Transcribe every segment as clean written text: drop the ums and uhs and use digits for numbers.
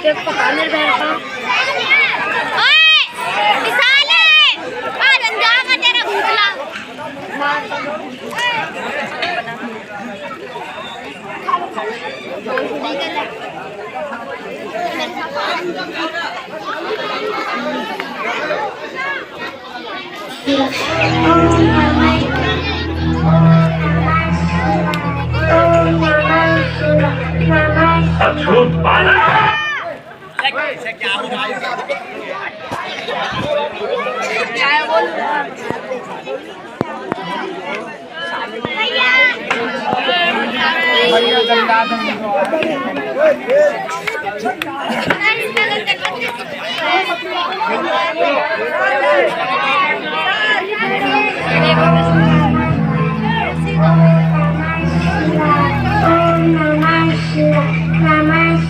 Cake पकाने बैठा। ओए विशाल है आज अंजाम है तेरा भूतला। अछूत बालक क्या हो रहा है?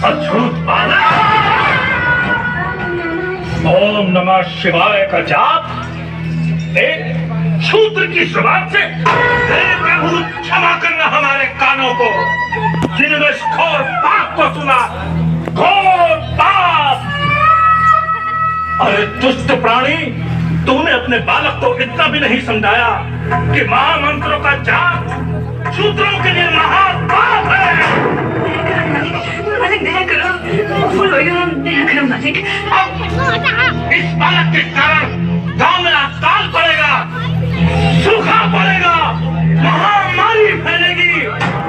अछूत बालक, ओम नमः शिवाय का जाप एक शूद्र की जुबान से। हे प्रभु क्षमा करना हमारे कानों को, जिन्होंने इस घोर पाप को सुना, घोर पाप। अरे दुष्ट प्राणी, तूने अपने बालक को इतना भी नहीं समझाया कि महामंत्रों का जाप शूद्रों के लिए महापाप है। मालिक दया करो, दया करो मालिक। इस बालक के कारण गांव में अकाल पड़ेगा, सूखा पड़ेगा, महामारी फैलेगी,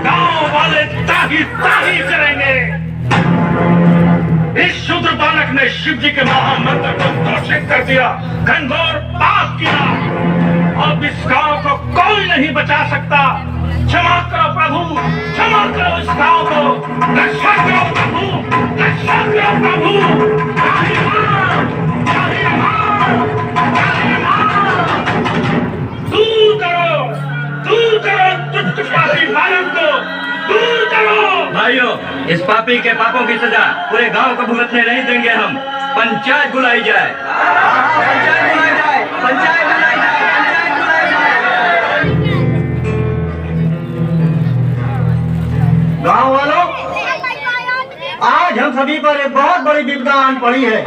गांव वाले ताही ताही करेंगे। इस शूद्र बालक ने शिव जी के महामंत्र को दूषित कर दिया, घनघोर पाप किया। अब इस गांव को कोई नहीं बचा सकता। क्षमा करो प्रभु, क्षमा करो इस गांव को, रक्षा करो प्रभु, रक्षा करो प्रभु। दूर करो दुष्ट पापी बालक को, दूर करो। भाइयों, इस पापी के पापों की सजा पूरे गांव को भुगतने नहीं देंगे हम। पंचायत बुलाई जाए, पंचायत बुलाई जाए, पंचायत बुलाई जाए, पंचायत बुलाई जाए। गांव वालों, आज हम सभी पर एक बहुत बड़ी विपदा आन पड़ी है।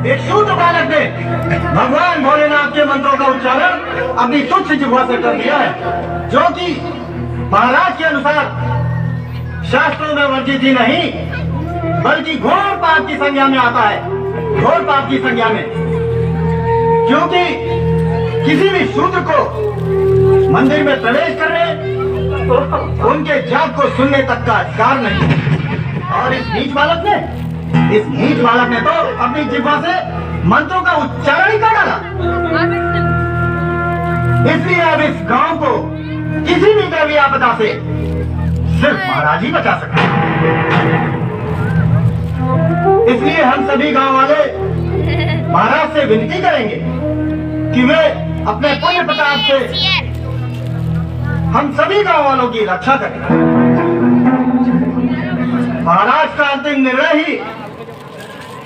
एक शूद्र बालक ने भगवान भोलेनाथ के मंत्रों का उच्चारण अपनी तुच्छ जिह्वा से कर दिया है, जो कि महाराज के अनुसार शास्त्रों में वर्जित ही नहीं बल्कि घोर पाप की संज्ञा में आता है, घोर पाप की संज्ञा में। क्योंकि किसी भी शूद्र को मंदिर में प्रवेश करने, उनके जाप को सुनने तक का अधिकार नहीं। और इस नीच बालक ने तो अपनी जिह्वा से मंत्रों का उच्चारण ही कर डाला। इसलिए अब इस गांव को किसी भी दैवीय आपदा से सिर्फ महाराज ही बचा सकते हैं। इसलिए हम सभी गांव वाले महाराज से विनती करेंगे कि वे अपने पुण्य प्रताप से हम सभी गांव वालों की रक्षा करें। महाराज का अंतिम निर्णय ही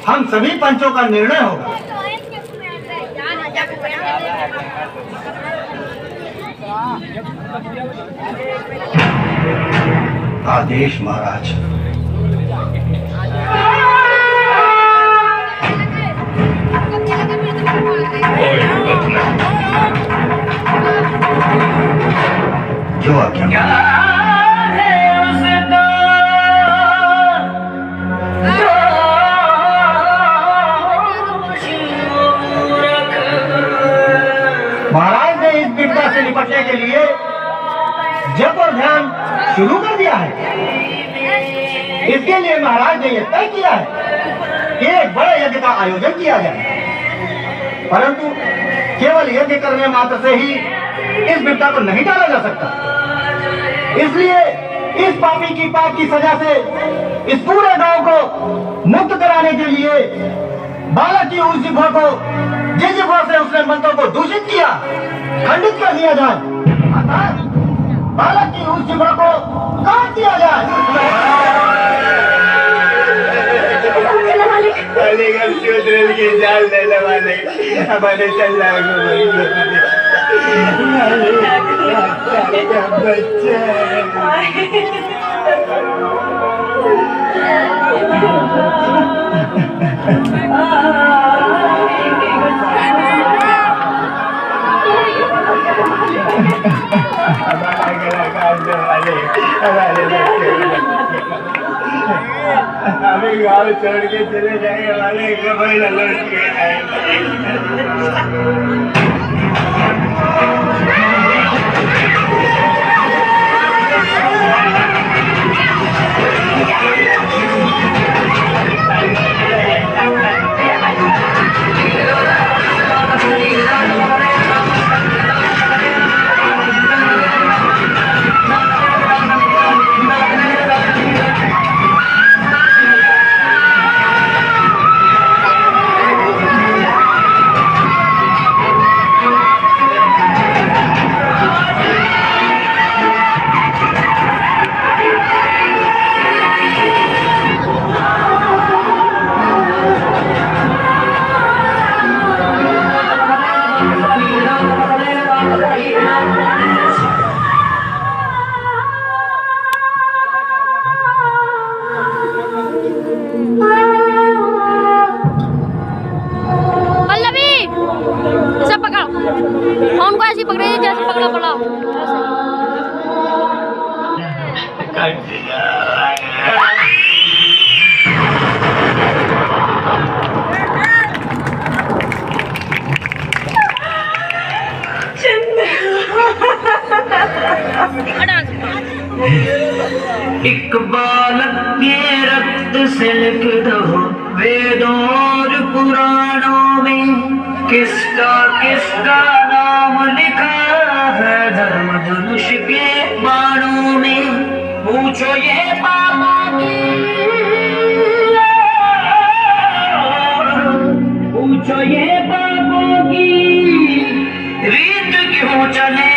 हम सभी पंचों का निर्णय होगा। आदेश महाराज। जो आज्ञा। महाराज ने इस विपदा से निपटने के लिए जप और ध्यान शुरू कर दिया है। इसके लिए महाराज ने यह तय किया है कि एक बड़े यज्ञ का आयोजन किया जाए। परंतु केवल यज्ञ करने मात्र से ही इस विपदा को नहीं टाला जा सकता। इसलिए इस पापी की पाप की सजा से इस पूरे गांव को मुक्त कराने के लिए बालक की उस जिह्वा को, जिस जिह्वा से उसने मंत्रों को दूषित किया, खंडित कर दिया जाए। अर्थात बालक की उस जिह्वा को काट दिया जाए। की जान लेने वाले हमारे बच्चे हमें गाँव छोड़ के चले जाएंगे वाले कभी लौट के आएंगे। पल्लवी इसे पकड़ फोन को ऐसे पकड़े जैसे पकड़ा पड़ा एक बालक के रक्त से लिख दो वेदों और पुराणों में किसका किसका नाम लिखा है धर्म धनुष के बाणों में। पूछो ये पापा की, पूछो ये पापों की रीत क्यों चले।